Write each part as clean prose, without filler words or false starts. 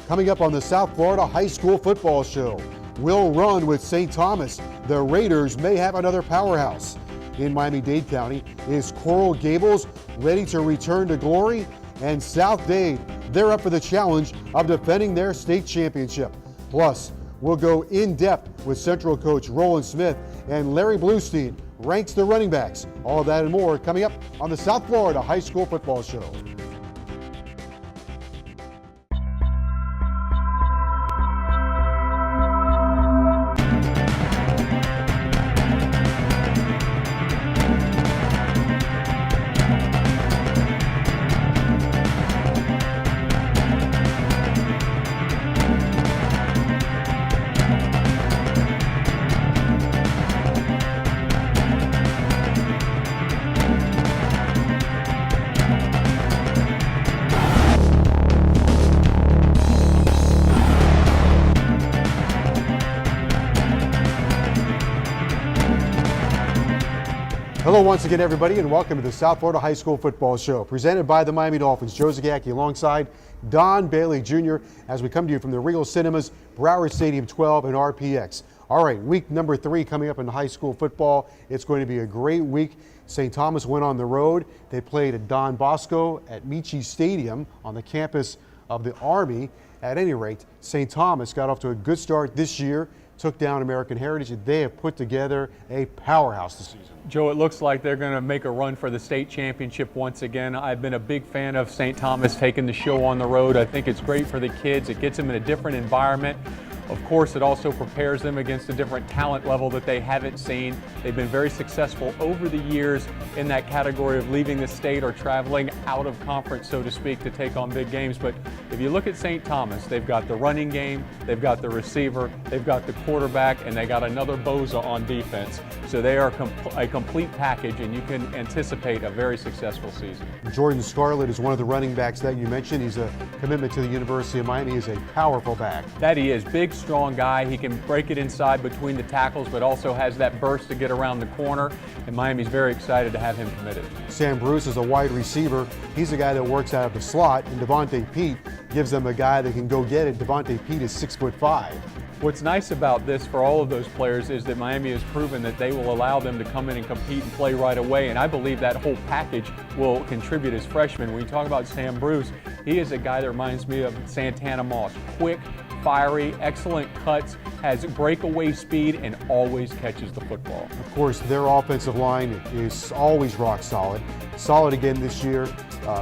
Coming up on the South Florida High School Football Show, we'll run with St. Thomas. The Raiders may have another powerhouse. In Miami-Dade County, is Coral Gables ready to return to glory? And South Dade, they're up for the challenge of defending their state championship. Plus, we'll go in depth with Central coach Roland Smith, and Larry Bluestein ranks the running backs. All that and more coming up on the South Florida High School Football Show. Hello once again, everybody, and welcome to the South Florida High School Football Show, presented by the Miami Dolphins. Joe Zagacki alongside Don Bailey Jr. as we come to you from the Regal Cinemas, Broward Stadium 12 and RPX. All right, week number 3 coming up in high school football. It's going to be a great week. St. Thomas went on the road. They played at Don Bosco at Michie Stadium on the campus of the Army. At any rate, St. Thomas got off to a good start this year, took down American Heritage, and they have put together a powerhouse this season. Joe, it looks like they're going to make a run for the state championship once again. I've been a big fan of St. Thomas taking the show on the road. I think it's great for the kids. It gets them in a different environment. Of course, it also prepares them against a different talent level that they haven't seen. They've been very successful over the years in that category of leaving the state or traveling out of conference, so to speak, to take on big games. But if you look at St. Thomas, they've got the running game, they've got the receiver, they've got the quarterback, and they got another Boza on defense. So they are a complete package, and you can anticipate a very successful season. Jordan Scarlett is one of the running backs that you mentioned. He's a commitment to the University of Miami. He's a powerful back. That he is. Big, strong guy. He can break it inside between the tackles, but also has that burst to get around the corner, and Miami's very excited to have him committed. Sam Bruce is a wide receiver. He's a guy that works out of the slot, and Devontae Pete gives them a guy that can go get it. Devontae Pete is 6'5". What's nice about this for all of those players is that Miami has proven that they will allow them to come in and compete and play right away, and I believe that whole package will contribute as freshmen. When you talk about Sam Bruce, he is a guy that reminds me of Santana Moss. Quick, fiery, excellent cuts, has breakaway speed, and always catches the football. Of course, their offensive line is always rock solid. Solid again this year.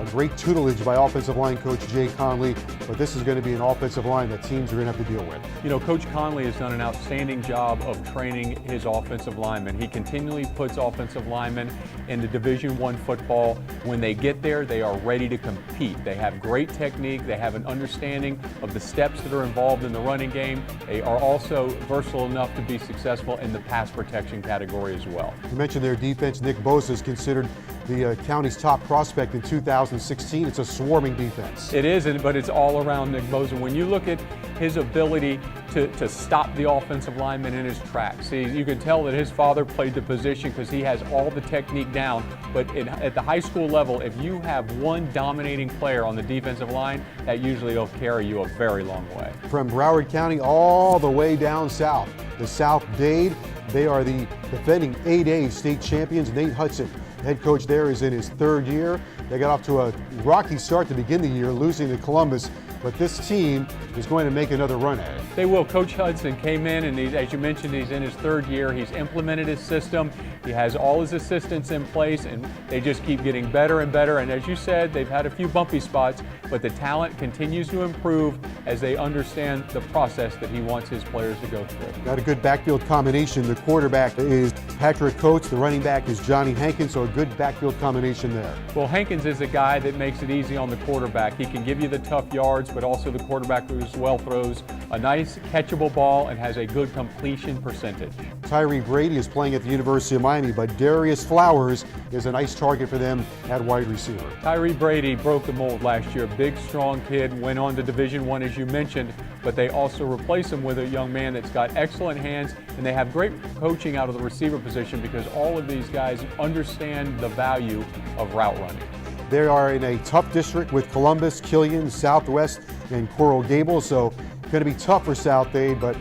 Great tutelage by offensive line coach Jay Conley, but this is going to be an offensive line that teams are going to have to deal with. You know, Coach Conley has done an outstanding job of training his offensive linemen. He continually puts offensive linemen into Division I football. When they get there, they are ready to compete. They have great technique. They have an understanding of the steps that are involved in the running game. They are also versatile enough to be successful in the pass protection category as well. You mentioned their defense. Nick Bosa is considered the county's top prospect in 2016. It's a swarming defense. It is, but it's all around Nick Bosa. When you look at his ability to stop the offensive lineman in his tracks, see, you can tell that his father played the position because he has all the technique down. But at the high school level, if you have one dominating player on the defensive line, that usually will carry you a very long way. From Broward County all the way down south, the South Dade, they are the defending 8A state champions. Nate Hudson, head coach there, is in his 3rd year. They got off to a rocky start to begin the year, losing to Columbus, but this team is going to make another run at it. They will. Coach Hudson came in, and as you mentioned, he's in his 3rd year. He's implemented his system. He has all his assistants in place, and they just keep getting better and better. And as you said, they've had a few bumpy spots, but the talent continues to improve as they understand the process that he wants his players to go through. Got a good backfield combination. The quarterback is Patrick Coates. The running back is Johnny Hankins, so a good backfield combination there. Well, Hankins is a guy that makes it easy on the quarterback. He can give you the tough yards, but also the quarterback who as well throws a nice catchable ball and has a good completion percentage. Tyree Brady is playing at the University of Miami, but Darius Flowers is a nice target for them at wide receiver. Tyree Brady broke the mold last year. Big, strong kid, went on to Division I, as you mentioned, but they also replace him with a young man that's got excellent hands, and they have great coaching out of the receiver position because all of these guys understand the value of route running. They are in a tough district with Columbus, Killian, Southwest, and Coral Gables. So going to be tough for South Dade, but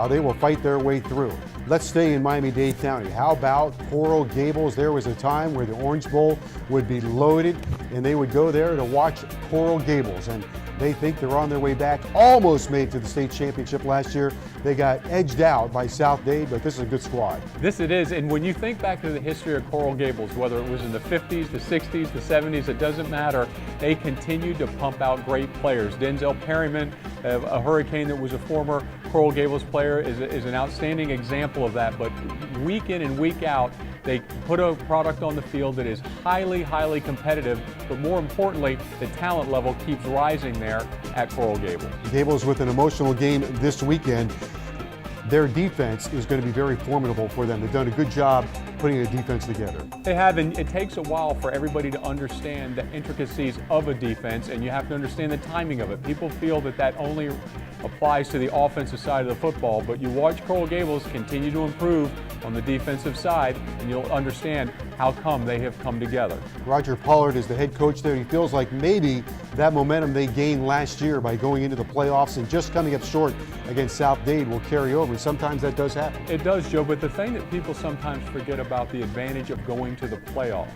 they will fight their way through. Let's stay in Miami-Dade County. How about Coral Gables? There was a time where the Orange Bowl would be loaded and they would go there to watch Coral Gables, and they think they're on their way back. Almost made it to the state championship last year. They got edged out by South Dade, but this is a good squad. This it is, and when you think back to the history of Coral Gables, whether it was in the 50s, the 60s, the 70s, it doesn't matter. They continued to pump out great players. Denzel Perryman, a Hurricane that was a former Coral Gables player, is an outstanding example of that. But week in and week out, they put a product on the field that is highly, highly competitive, but more importantly, the talent level keeps rising there at Coral Gables. Gables with an emotional game this weekend. Their defense is going to be very formidable for them. They've done a good job putting a defense together. They have, and it takes a while for everybody to understand the intricacies of a defense, and you have to understand the timing of it. People feel that that only applies to the offensive side of the football, but you watch Coral Gables continue to improve on the defensive side, and you'll understand how come they have come together. Roger Pollard is the head coach there. He feels like maybe that momentum they gained last year by going into the playoffs and just coming up short against South Dade will carry over. And sometimes that does happen. It does, Joe, but the thing that people sometimes forget about the advantage of going to the playoffs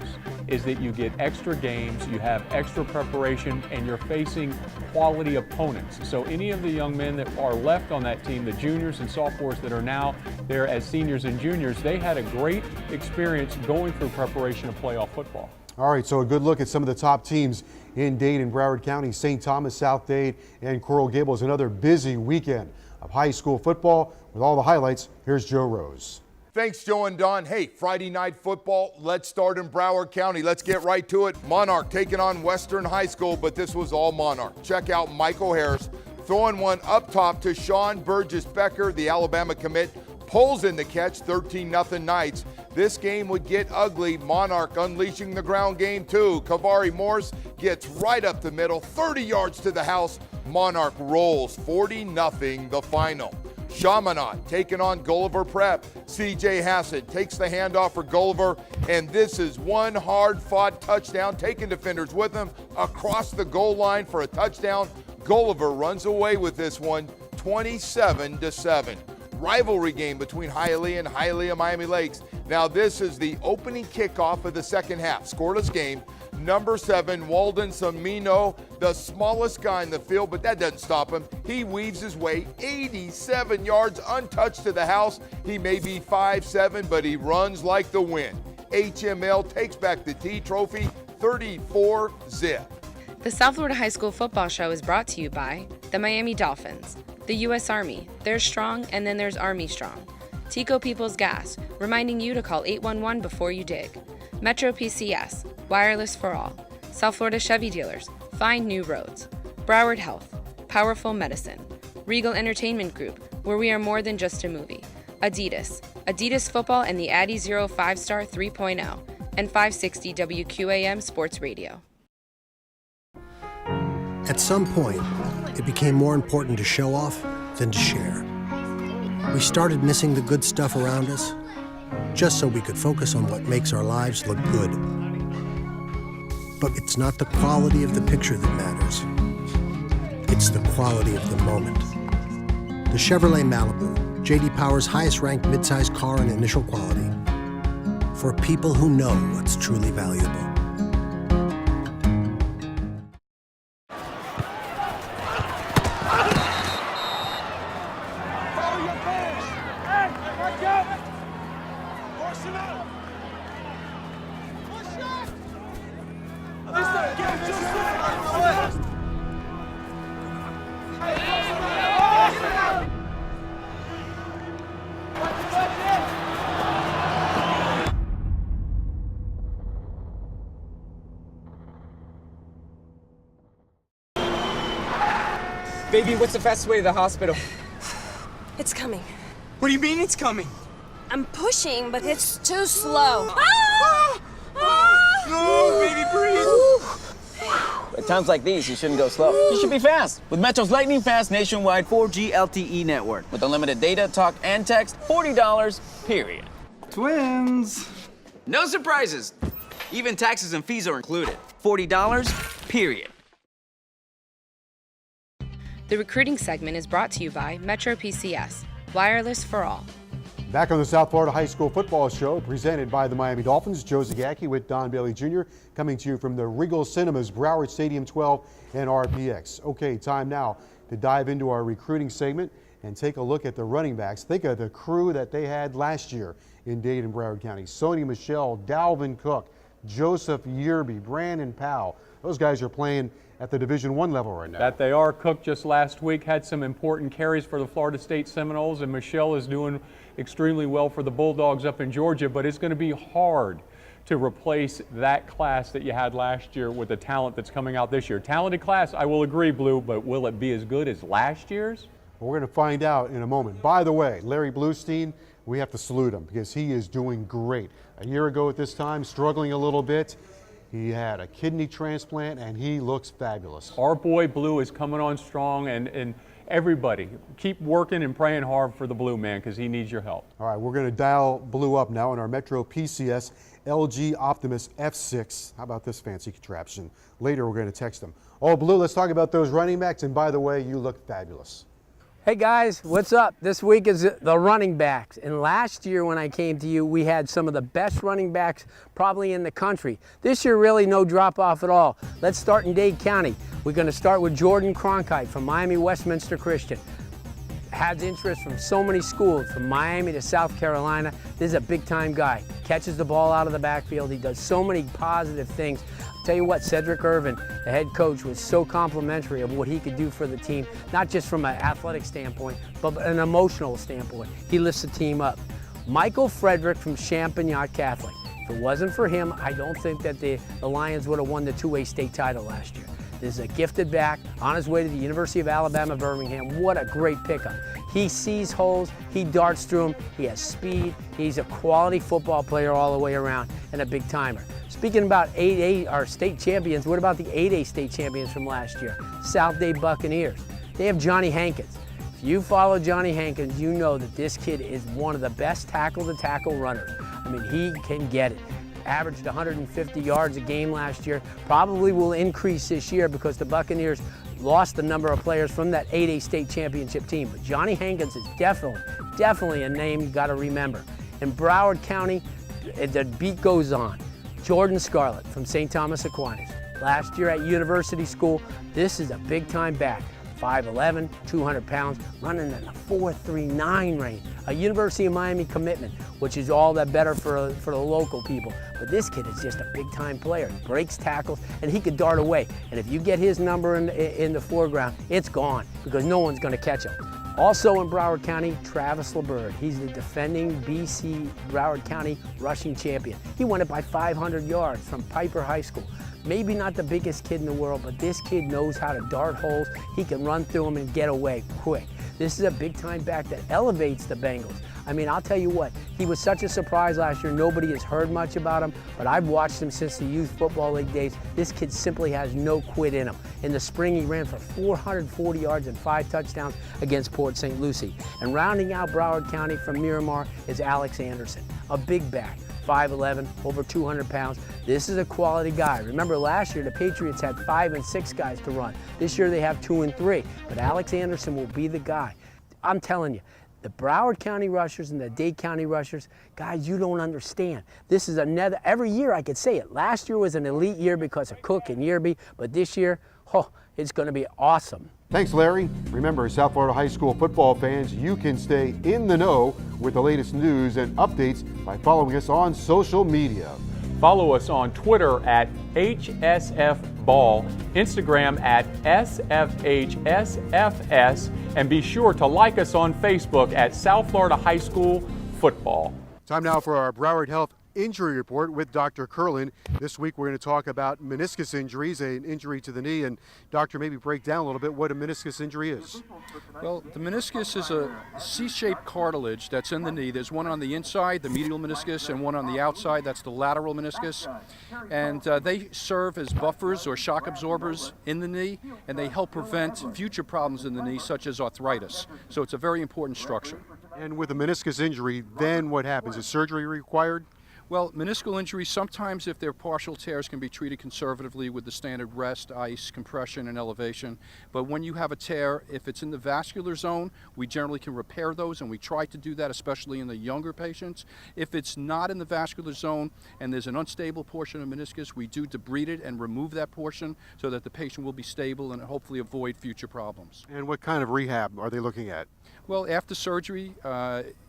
is that you get extra games, you have extra preparation, and you're facing quality opponents. So any of the young men that are left on that team, the juniors and sophomores that are now there as seniors and juniors, they had a great experience going through preparation of playoff football. All right, so a good look at some of the top teams in Dade and Broward County. St. Thomas, South Dade, and Coral Gables. Another busy weekend of high school football. With all the highlights, here's Joe Rose. Thanks, Joe and Don. Hey, Friday night football, let's start in Broward County. Let's get right to it. Monarch taking on Western High School, but this was all Monarch. Check out Michael Harris throwing one up top to Sean Burgess-Becker, the Alabama commit. Pulls in the catch, 13-0 Knights. This game would get ugly. Monarch unleashing the ground game too. Kavari Morse gets right up the middle, 30 yards to the house. Monarch rolls, 40-0 the final. Chaminade taking on Gulliver Prep. CJ Hassett takes the handoff for Gulliver, and this is one hard-fought touchdown, taking defenders with him across the goal line for a touchdown. Gulliver runs away with this one, 27-7. Rivalry game between Hialeah and Hialeah Miami Lakes. Now this is the opening kickoff of the second half. Scoreless game. Number 7, Walden Samino, the smallest guy in the field, but that doesn't stop him. He weaves his way 87 yards untouched to the house. He may be 5'7", but he runs like the wind. HML takes back the T Trophy, 34-0. The South Florida High School Football Show is brought to you by the Miami Dolphins, the U.S. Army. There's strong, and then there's Army Strong. Tico People's Gas, reminding you to call 811 before you dig. Metro PCS, wireless for all. South Florida Chevy dealers, find new roads. Broward Health, powerful medicine. Regal Entertainment Group, where we are more than just a movie. Adidas Football and the Addy Zero 5-Star 3.0, and 560 WQAM Sports Radio. At some point, it became more important to show off than to share. We started missing the good stuff around us, just so we could focus on what makes our lives look good. But it's not the quality of the picture that matters. It's the quality of the moment. The Chevrolet Malibu, J.D. Power's highest-ranked midsize car in initial quality, for people who know what's truly valuable. Baby, what's the fastest way to the hospital? It's coming. What do you mean it's coming? I'm pushing, but it's too slow. No, baby, breathe. At times like these, you shouldn't go slow. You should be fast with Metro's lightning fast nationwide 4G LTE network. With unlimited data, talk, and text, $40, period. Twins. No surprises. Even taxes and fees are included. $40, period. The recruiting segment is brought to you by Metro PCS, wireless for all. Back on the South Florida High School Football Show, presented by the Miami Dolphins. Joe Zagacki with Don Bailey Jr. coming to you from the Regal Cinemas, Broward Stadium 12 and RPX. Okay, time now to dive into our recruiting segment and take a look at the running backs. Think of the crew that they had last year in Dade and Broward County. Sony Michelle, Dalvin Cook, Joseph Yerby, Brandon Powell. Those guys are playing at the Division I level right now. That they are. Cook just last week had some important carries for the Florida State Seminoles, and Michelle is doing extremely well for the Bulldogs up in Georgia, but it's going to be hard to replace that class that you had last year with the talent that's coming out this year. Talented class, I will agree, Blue, but will it be as good as last year's? We're going to find out in a moment. By the way, Larry Bluestein, we have to salute him because he is doing great. A year ago at this time, struggling a little bit. He had a kidney transplant and he looks fabulous. Our boy Blue is coming on strong, and everybody keep working and praying hard for the Blue man because he needs your help. All right, we're going to dial Blue up now in our Metro PCS LG Optimus F6. How about this fancy contraption? Later we're going to text him. Oh, Blue, let's talk about those running backs. And by the way, you look fabulous. Hey guys, what's up? This week is the running backs. And last year when I came to you, we had some of the best running backs probably in the country. This year, really no drop off at all. Let's start in Dade County. We're going to start with Jordan Cronkite from Miami Westminster Christian. Has interest from so many schools, from Miami to South Carolina. This is a big time guy. Catches the ball out of the backfield. He does so many positive things. I'll tell you what, Cedric Irvin, the head coach, was so complimentary of what he could do for the team, not just from an athletic standpoint, but an emotional standpoint. He lifts the team up. Michael Frederick from Champagnat Catholic. If it wasn't for him, I don't think that the Lions would have won the 2A state title last year. This is a gifted back on his way to the University of Alabama, Birmingham. What a great pickup. He sees holes, he darts through them, he has speed, he's a quality football player all the way around and a big timer. Speaking about 8A, our state champions, what about the 8A state champions from last year? South Dade Buccaneers. They have Johnny Hankins. If you follow Johnny Hankins, you know that this kid is one of the best tackle-to-tackle runners. I mean, he can get it. Averaged 150 yards a game last year. Probably will increase this year because the Buccaneers lost the number of players from that 8A state championship team. But Johnny Hankins is definitely a name you got to remember. In Broward County, the beat goes on. Jordan Scarlett from St. Thomas Aquinas. Last year at University School, this is a big-time back. 5'11", 200 pounds, running in the 4.39 range. A University of Miami commitment, which is all that better for the local people. But this kid is just a big-time player. He breaks tackles, and he could dart away. And if you get his number in the foreground, it's gone because no one's going to catch him. Also in Broward County, Travis LeBird. He's the defending BC Broward County rushing champion. He won it by 500 yards from Piper High School. Maybe not the biggest kid in the world, but this kid knows how to dart holes. He can run through them and get away quick. This is a big-time back that elevates the Bengals. I mean, I'll tell you what, he was such a surprise last year. Nobody has heard much about him, but I've watched him since the Youth Football League days. This kid simply has no quit in him. In the spring, he ran for 440 yards and 5 touchdowns against Port St. Lucie. And rounding out Broward County from Miramar is Alex Anderson, a big back. 5'11", over 200 pounds. This is a quality guy. Remember last year the Patriots had 5 and 6 guys to run. This year they have 2 and 3. But Alex Anderson will be the guy. I'm telling you, the Broward County rushers and the Dade County rushers, guys, you don't understand. This is another, every year I could say it. Last year was an elite year because of Cook and Yerby, but this year, it's going to be awesome. Thanks, Larry. Remember, South Florida High School football fans, you can stay in the know with the latest news and updates by following us on social media. Follow us on Twitter at HSFBall, Instagram at SFHSFS, and be sure to like us on Facebook at South Florida High School Football. Time now for our Broward Health Injury Report with Dr. Curlin. This week we're going to talk about meniscus injuries, an injury to the knee, and Doctor, maybe break down a little bit what a meniscus injury is. Well, the meniscus is a C-shaped cartilage that's in the knee. There's one on the inside, the medial meniscus, and one on the outside, that's the lateral meniscus. And they serve as buffers or shock absorbers in the knee, and they help prevent future problems in the knee, such as arthritis. So it's a very important structure. And with a meniscus injury, then what happens? Is surgery required? Well, meniscal injuries, sometimes if they're partial tears, can be treated conservatively with the standard rest, ice, compression, and elevation. But when you have a tear, if it's in the vascular zone, we generally can repair those, and we try to do that, especially in the younger patients. If it's not in the vascular zone and there's an unstable portion of meniscus, we do debride it and remove that portion so that the patient will be stable and hopefully avoid future problems. And what kind of rehab are they looking at? Well, after surgery,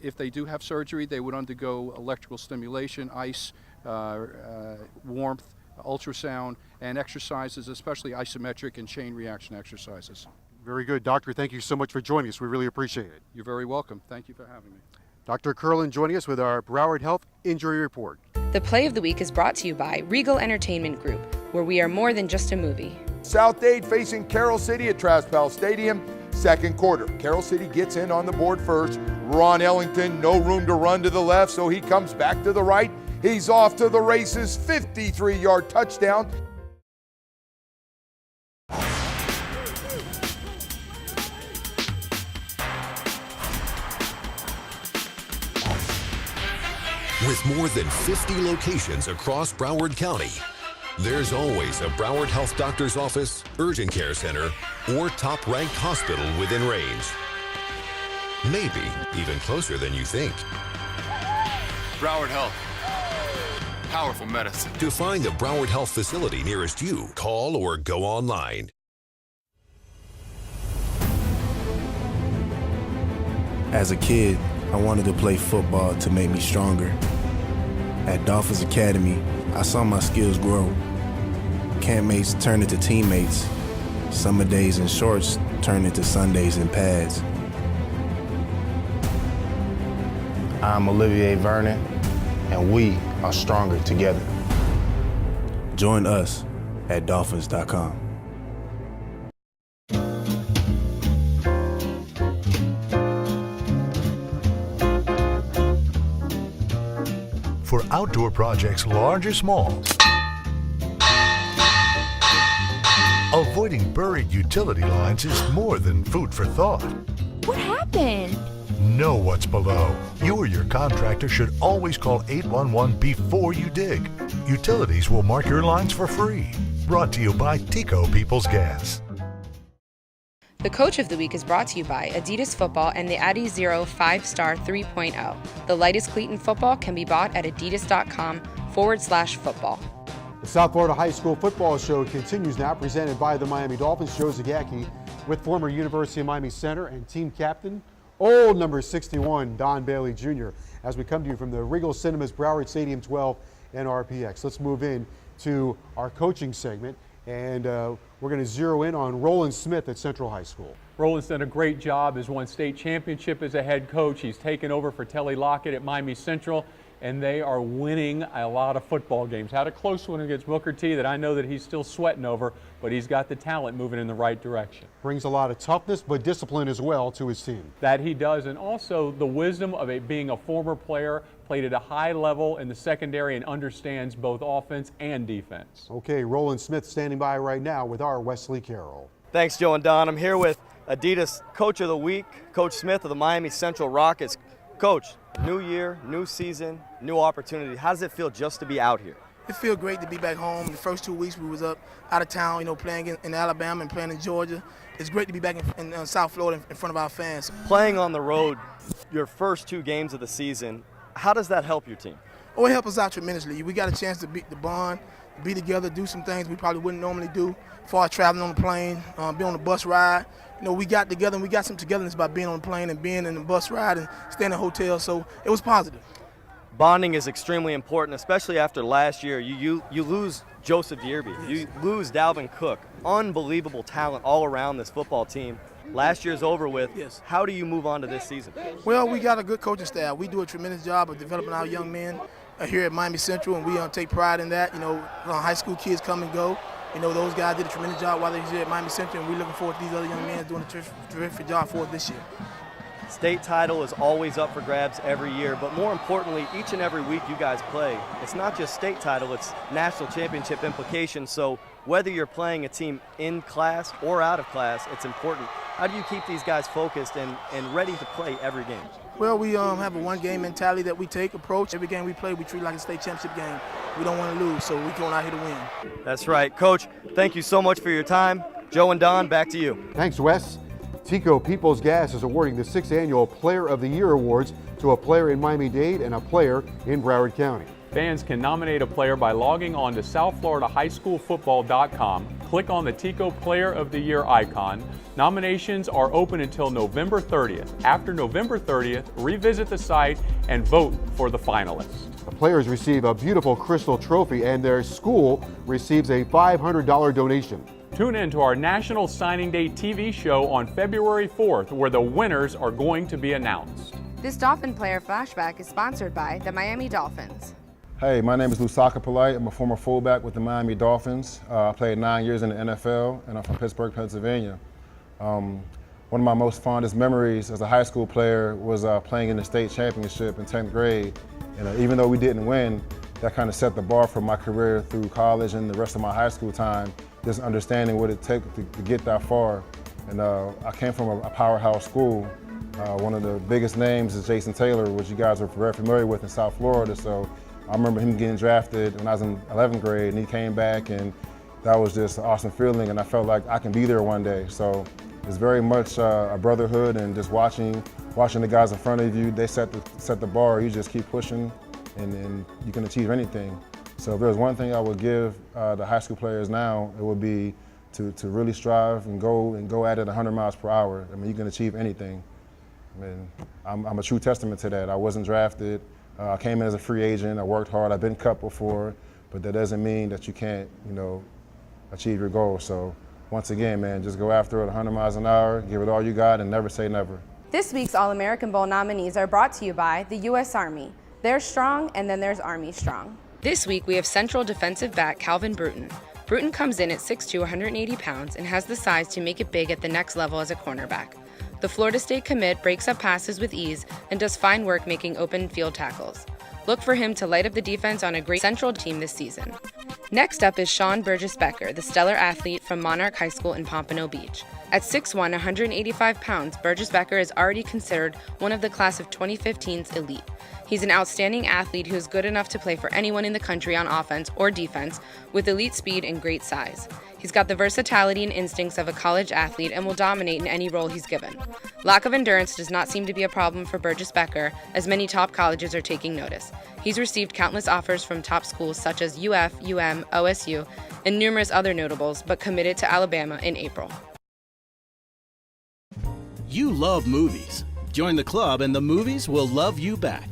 if they do have surgery, they would undergo electrical stimulation, ice, warmth, ultrasound, and exercises, especially isometric and chain reaction exercises. Very good. Doctor, thank you so much for joining us. We really appreciate it. You're very welcome. Thank you for having me. Dr. Curlin joining us with our Broward Health Injury Report. The Play of the Week is brought to you by Regal Entertainment Group, where we are more than just a movie. South Dade facing Carroll City at Trask Powell Stadium, second quarter. Carroll City gets in on the board first. Ron Ellington, no room to run to the left, so he comes back to the right. He's off to the races, 53-yard touchdown. With more than 50 locations across Broward County, there's always a Broward Health Doctor's Office, urgent care center, or top-ranked hospital within range. Maybe even closer than you think. Broward Health. Powerful medicine. To find the Broward Health facility nearest you, call or go online. As a kid, I wanted to play football to make me stronger. At Dolphins Academy, I saw my skills grow. Campmates turned into teammates. Summer days in shorts turned into Sundays in pads. I'm Olivier Vernon, and we are stronger together. Join us at Dolphins.com. For outdoor projects large or small, avoiding buried utility lines is more than food for thought. What happened? Know what's below. You or your contractor should always call 811 before you dig. Utilities will mark your lines for free. Brought to you by Tico Peoples Gas. The Coach of the Week is brought to you by Adidas Football and the Adizero 5-Star 3.0. The lightest cleat in football can be bought at adidas.com/football. The South Florida High School Football Show continues now, presented by the Miami Dolphins. Joe Zagacki with former University of Miami center and team captain, old number 61, Don Bailey Jr., as we come to you from the Regal Cinemas, Broward Stadium 12 and RPX. Let's move in to our coaching segment, and we're going to zero in on Roland Smith at Central High School. Roland's done a great job, has won state championship as a head coach. He's taken over for Telly Lockett at Miami Central, and they are winning a lot of football games. Had a close one against Booker T that I know that he's still sweating over, but he's got the talent moving in the right direction. Brings a lot of toughness, but discipline as well to his team. That he does, and also the wisdom of being a former player, played at a high level in the secondary and understands both offense and defense. Okay, Roland Smith standing by right now with our Wesley Carroll. Thanks, Joe and Don. I'm here with Adidas Coach of the Week, Coach Smith of the Miami Central Rockets. Coach, new year, new season, new opportunity. How does it feel just to be out here? It feels great to be back home. The first 2 weeks we was up out of town, playing in Alabama and playing in Georgia. It's great to be back in South Florida in front of our fans. Playing on the road, your first 2 games of the season, how does that help your team? Oh, it helps us out tremendously. We got a chance to beat the bond, be together, do some things we probably wouldn't normally do, as far as traveling on the plane, be on the bus ride. We got together and we got some togetherness by being on the plane and being in the bus ride and staying in a hotel, so it was positive. Bonding is extremely important, especially after last year. You lose Joseph Yearby, you lose Dalvin Cook. Unbelievable talent all around this football team. Last year's over with. Yes. How do you move on to this season? Well, we got a good coaching staff. We do a tremendous job of developing our young men here at Miami Central, and we take pride in that. High school kids come and go. Those guys did a tremendous job while they were here at Miami Central, and we're looking forward to these other young men doing a terrific job for us this year. State title is always up for grabs every year, but more importantly, each and every week you guys play, it's not just state title, it's national championship implications. So whether you're playing a team in class or out of class, it's important. How do you keep these guys focused and ready to play every game? Well, we have a one-game mentality that we approach. Every game we play, we treat like a state championship game. We don't want to lose, so we're going out here to win. That's right. Coach, thank you so much for your time. Joe and Don, back to you. Thanks, Wes. Tico Peoples Gas is awarding the 6th annual Player of the Year awards to a player in Miami-Dade and a player in Broward County. Fans can nominate a player by logging on to southfloridahighschoolfootball.com. Click on the Tico Player of the Year icon. Nominations are open until November 30th. After November 30th, revisit the site and vote for the finalists. The players receive a beautiful crystal trophy and their school receives a $500 donation. Tune in to our National Signing Day TV show on February 4th, where the winners are going to be announced. This Dolphin Player Flashback is sponsored by the Miami Dolphins. Hey, my name is Lusaka Polite. I'm a former fullback with the Miami Dolphins. I played 9 years in the NFL, and I'm from Pittsburgh, Pennsylvania. One of my most fondest memories as a high school player was playing in the state championship in 10th grade. And even though we didn't win, that kind of set the bar for my career through college and the rest of my high school time, just understanding what it takes to get that far. And I came from a powerhouse school. One of the biggest names is Jason Taylor, which you guys are very familiar with in South Florida. So I remember him getting drafted when I was in 11th grade, and he came back, and that was just an awesome feeling, and I felt like I can be there one day. So it's very much a brotherhood, and just watching the guys in front of you, they set the bar. You just keep pushing, and you can achieve anything. So if there's one thing I would give the high school players now, it would be to really strive and go at it 100 miles per hour. I mean, you can achieve anything. I mean, I'm a true testament to that. I wasn't drafted. I came in as a free agent. I worked hard. I've been cut before, but that doesn't mean that you can't, achieve your goals. So once again, man, just go after it 100 miles an hour, give it all you got, and never say never. This week's All-American Bowl nominees are brought to you by the U.S. Army. They're strong, and then there's Army strong. This week we have Central defensive back Calvin Bruton. Bruton comes in at 6'2", 180 pounds, and has the size to make it big at the next level as a cornerback. The Florida State commit breaks up passes with ease and does fine work making open field tackles. Look for him to light up the defense on a great Central team this season. Next up is Sean Burgess-Becker, the stellar athlete from Monarch High School in Pompano Beach. At 6'1", 185 pounds, Burgess-Becker is already considered one of the class of 2015's elite. He's an outstanding athlete who is good enough to play for anyone in the country on offense or defense with elite speed and great size. He's got the versatility and instincts of a college athlete and will dominate in any role he's given. Lack of endurance does not seem to be a problem for Burgess-Becker, as many top colleges are taking notice. He's received countless offers from top schools such as UF, UM, OSU, and numerous other notables, but committed to Alabama in April. You love movies. Join the club and the movies will love you back.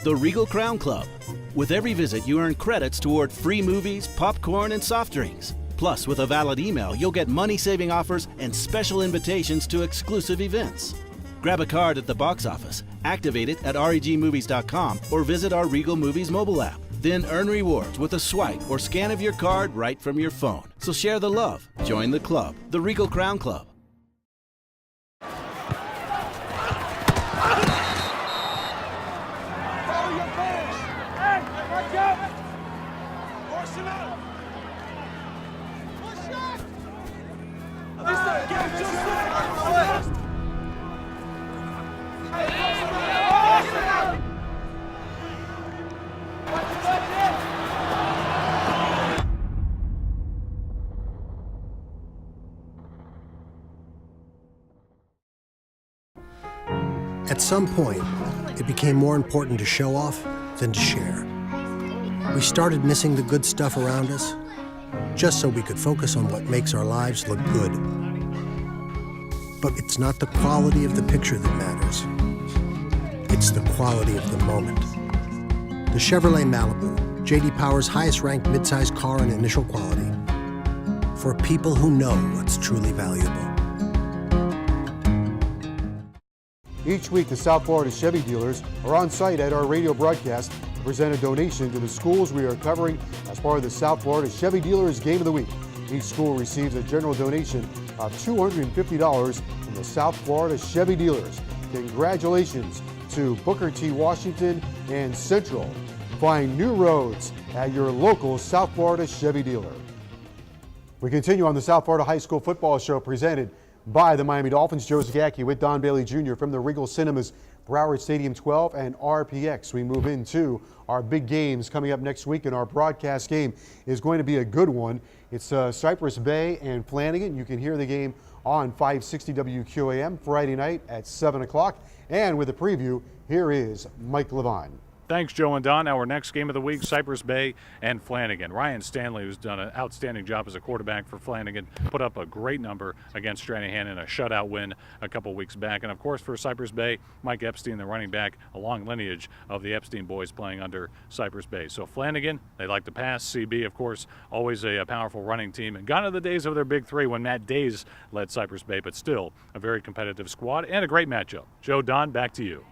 The Regal Crown Club. With every visit, you earn credits toward free movies, popcorn, and soft drinks. Plus, with a valid email, you'll get money-saving offers and special invitations to exclusive events. Grab a card at the box office, activate it at regmovies.com, or visit our Regal Movies mobile app. Then earn rewards with a swipe or scan of your card right from your phone. So share the love. Join the club, the Regal Crown Club. At some point, it became more important to show off than to share. We started missing the good stuff around us, just so we could focus on what makes our lives look good. But it's not the quality of the picture that matters. It's the quality of the moment. The Chevrolet Malibu, J.D. Power's highest-ranked midsize car in initial quality, for people who know what's truly valuable. Each week, the South Florida Chevy dealers are on site at our radio broadcast to present a donation to the schools we are covering as part of the South Florida Chevy Dealers Game of the Week. Each school receives a general donation of $250 from the South Florida Chevy dealers. Congratulations to Booker T. Washington and Central. Find new roads at your local South Florida Chevy dealer. We continue on the South Florida High School Football Show presented by the Miami Dolphins. Joe Zagacki with Don Bailey Jr. from the Regal Cinemas, Broward Stadium 12 and RPX. We move into our big games coming up next week, and our broadcast game is going to be a good one. It's Cypress Bay and Flanagan. You can hear the game on 560 WQAM Friday night at 7 o'clock. And with a preview, here is Mike Levine. Thanks, Joe and Don. Our next game of the week, Cypress Bay and Flanagan. Ryan Stanley, who's done an outstanding job as a quarterback for Flanagan, put up a great number against Stranahan in a shutout win a couple weeks back. And, of course, for Cypress Bay, Mike Epstein, the running back, a long lineage of the Epstein boys playing under Cypress Bay. So Flanagan, they like to pass. CB, of course, always a powerful running team. And gone are the days of their big three when Matt Days led Cypress Bay, but still a very competitive squad and a great matchup. Joe, Don, back to you.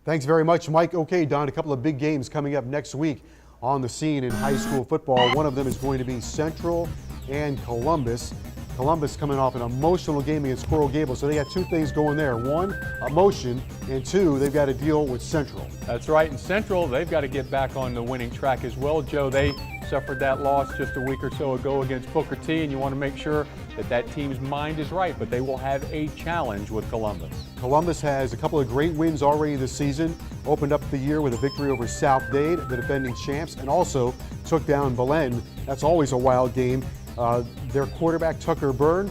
Thanks very much, Mike. Okay, Don, a couple of big games coming up next week on the scene in high school football. One of them is going to be Central and Columbus. Columbus coming off an emotional game against Coral Gables, so they got two things going there. One, emotion, and two, they've got to deal with Central. That's right, and Central, they've got to get back on the winning track as well. Joe, they suffered that loss just a week or so ago against Booker T, and you want to make sure that that team's mind is right, but they will have a challenge with Columbus. Columbus has a couple of great wins already this season, opened up the year with a victory over South Dade, the defending champs, and also took down Belen. That's always a wild game. Their quarterback, Tucker Byrne,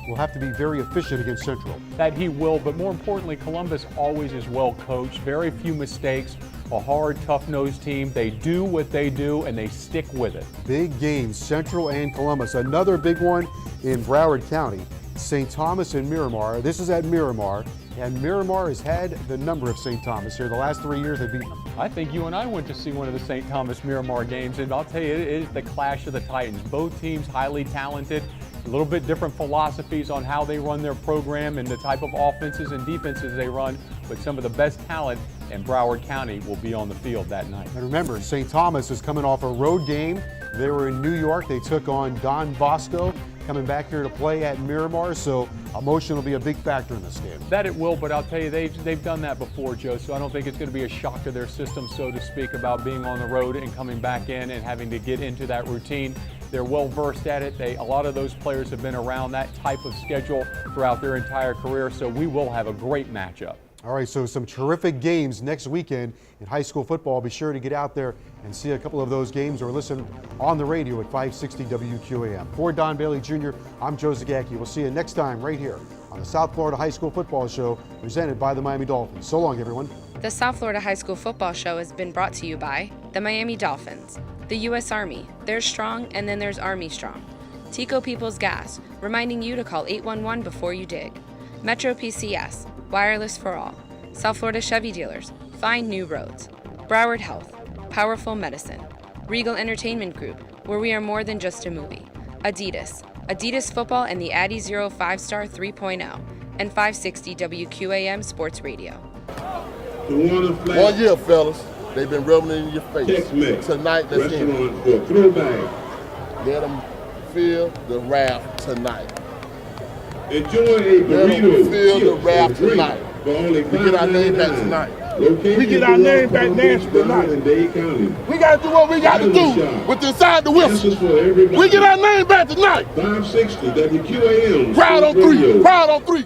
will have to be very efficient against Central. That he will, but more importantly, Columbus always is well coached, very few mistakes, a hard, tough-nosed team. They do what they do, and they stick with it. Big games, Central and Columbus. Another big one in Broward County, St. Thomas and Miramar. This is at Miramar, and Miramar has had the number of St. Thomas here. The last 3 years they've beaten them. I think you and I went to see one of the St. Thomas Miramar games, and I'll tell you, it is the clash of the Titans. Both teams highly talented, a little bit different philosophies on how they run their program and the type of offenses and defenses they run, but some of the best talent in Broward County will be on the field that night. And remember, St. Thomas is coming off a road game. They were in New York. They took on Don Bosco, coming back here to play at Miramar, so emotion will be a big factor in this game. That it will, but I'll tell you, they've done that before, Joe, so I don't think it's going to be a shock to their system, so to speak, about being on the road and coming back in and having to get into that routine. They're well versed at it. A lot of those players have been around that type of schedule throughout their entire career, so we will have a great matchup. All right, so some terrific games next weekend in high school football. Be sure to get out there and see a couple of those games or listen on the radio at 560 WQAM. For Don Bailey Jr., I'm Joe Zagacki. We'll see you next time right here on the South Florida High School Football Show presented by the Miami Dolphins. So long, everyone. The South Florida High School Football Show has been brought to you by the Miami Dolphins, the U.S. Army. There's strong, and then there's Army strong. Tico People's Gas, reminding you to call 811 before you dig. Metro PCS, wireless for all. South Florida Chevy dealers, find new roads. Broward Health, powerful medicine. Regal Entertainment Group, where we are more than just a movie. Adidas Football and the Addy Zero 5-Star 3.0. And 560 WQAM Sports Radio. 1 year, fellas. They've been rubbing it in your face. Tonight, let's end it. Let them feel the wrath tonight. Enjoy a burrito. Let them feel the wrath tonight. We get our name back tonight. We get our name back national tonight. We got to do what we got to do with inside the whistle. We get our name back tonight. 560 WQAM. Proud on three. Proud on three.